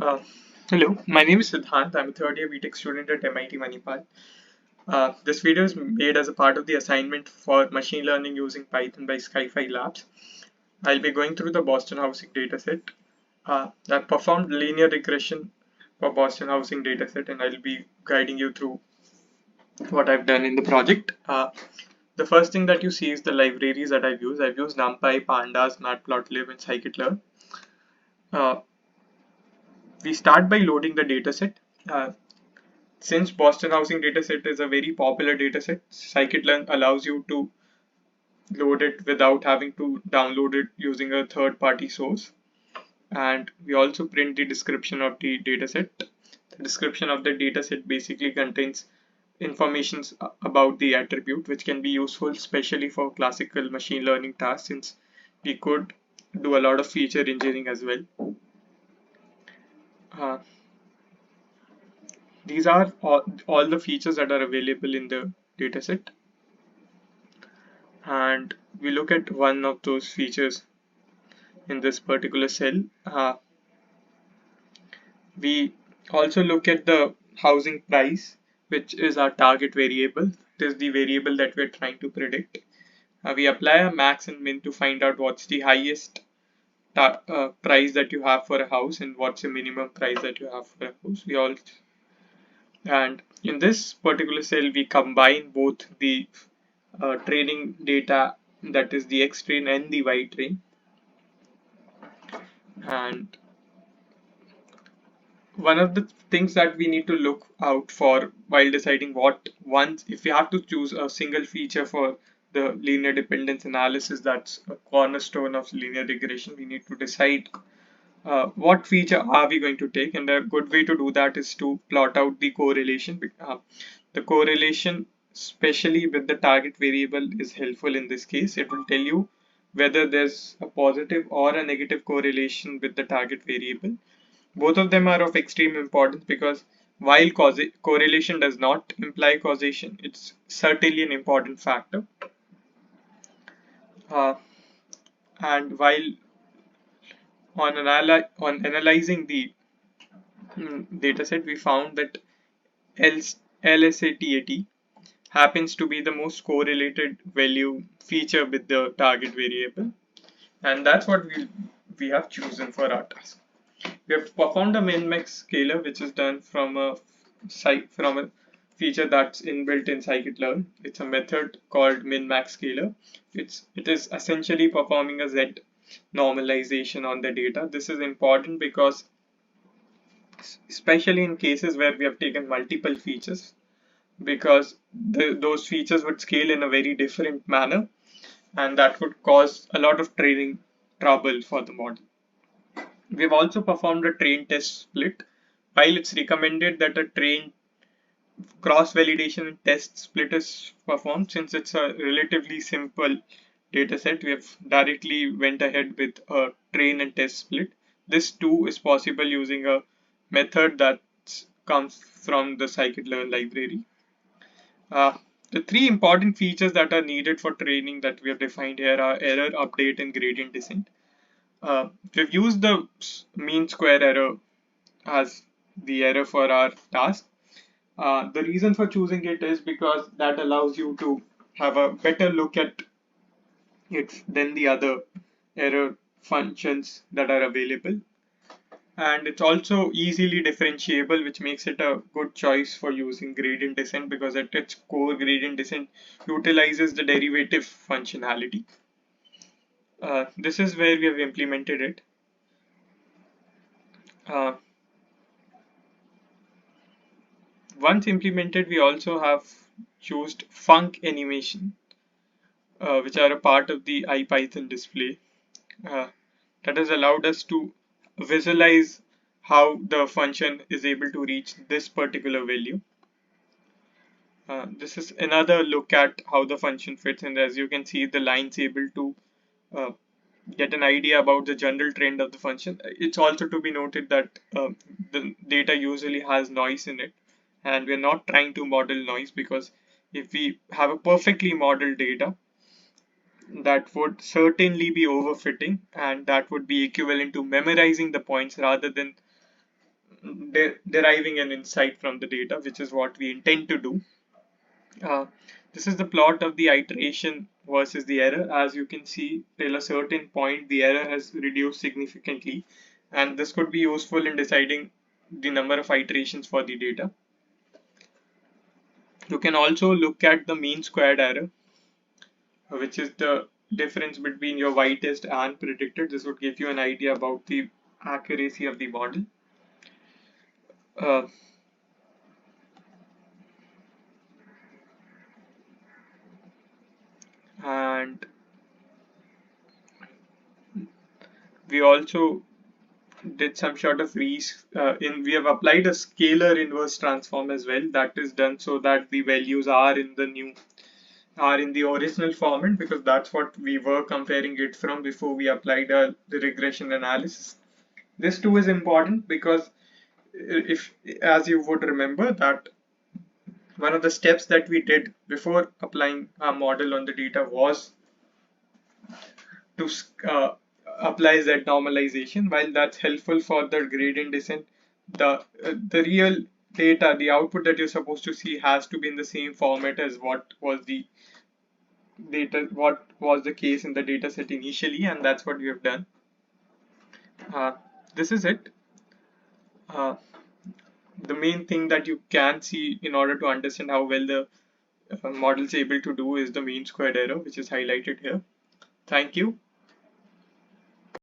Uh, Hello, my name is Siddhant. I'm a third year BTech student at MIT Manipal. This video is made as a part of the assignment for machine learning using Python by Skyfi Labs. I'll be going through the Boston housing dataset. I performed linear regression for Boston housing dataset, and I'll be guiding you through what I've done in the project. The first thing that you see is the libraries that I've used. I've used NumPy, Pandas, Matplotlib, and scikit-learn. Uh, we start by loading the dataset. Uh, Since Boston housing dataset is a very popular dataset, scikit-learn allows you to load it without having to download it using a third-party source. And we also print the description of the dataset. The description of the dataset basically contains information about the attribute, which can be useful especially for classical machine learning tasks, since we could do a lot of feature engineering as well. Uh, these are all the features that are available in the dataset. And we look at one of those features in this particular cell. We also look at the housing price, which is our target variable. It is the variable that we're trying to predict. We apply a max and min to find out what's the highest price that you have for a house and what's the minimum price that you have for a house. And in this particular cell, we combine both the training data, that is the X train and the Y train. And one of the things that we need to look out for while deciding if we have to choose a single feature for the linear dependence analysis, that's a cornerstone of linear regression, we need to decide what feature are we going to take, and a good way to do that is to plot out the correlation. The correlation, especially with the target variable, is helpful in this case. It will tell you whether there's a positive or a negative correlation with the target variable. Both of them are of extreme importance because while correlation does not imply causation, it's certainly an important factor. Uh, and while on analyzing the dataset, we found that LSATAT happens to be the most correlated value feature with the target variable, and that's what we have chosen for our task. We have performed a min-max scalar, which is done from a feature that's inbuilt in scikit-learn. It's a method called min-max scalar. It is essentially performing a Z normalization on the data. This is important because especially in cases where we have taken multiple features, because those features would scale in a very different manner, and that would cause a lot of training trouble for the model. We've also performed a train test split. While it's recommended that a train cross-validation and test split is performed, since it's a relatively simple dataset, we have directly went ahead with a train and test split. This too is possible using a method that comes from the scikit-learn library. The three important features that are needed for training that we have defined here are error, update, and gradient descent. We've used the mean square error as the error for our task. The reason for choosing it is because that allows you to have a better look at it than the other error functions that are available. And it's also easily differentiable, which makes it a good choice for using gradient descent, because at its core, gradient descent utilizes the derivative functionality. This is where we have implemented it. Uh, Once implemented, we also have used func animation, which are a part of the IPython display. That has allowed us to visualize how the function is able to reach this particular value. This is another look at how the function fits, and as you can see, the line's able to uh, get an idea about the general trend of the function. It's also to be noted that the data usually has noise in it, and we're not trying to model noise, because if we have a perfectly modeled data, that would certainly be overfitting, and that would be equivalent to memorizing the points rather than deriving an insight from the data, which is what we intend to do. Uh, this is the plot of the iteration versus the error. As you can see, till a certain point, the error has reduced significantly, and this could be useful in deciding the number of iterations for the data. You can also look at the mean squared error, which is the difference between your y-test and predicted. This would give you an idea about the accuracy of the model. Uh, and we also did some sort of we have applied a scalar inverse transform as well. That is done so that the values are in the original format, because that's what we were comparing it from before we applied the regression analysis. This too is important because if, as you would remember, that one of the steps that we did before applying our model on the data was to apply Z normalization. While that's helpful for the gradient descent, the real data, the output that you're supposed to see, has to be in the same format as what was the case in the data set initially, and that's what we have done. This is it. Uh, the main thing that you can see in order to understand how well the model is able to do is the mean squared error, which is highlighted here. Thank you.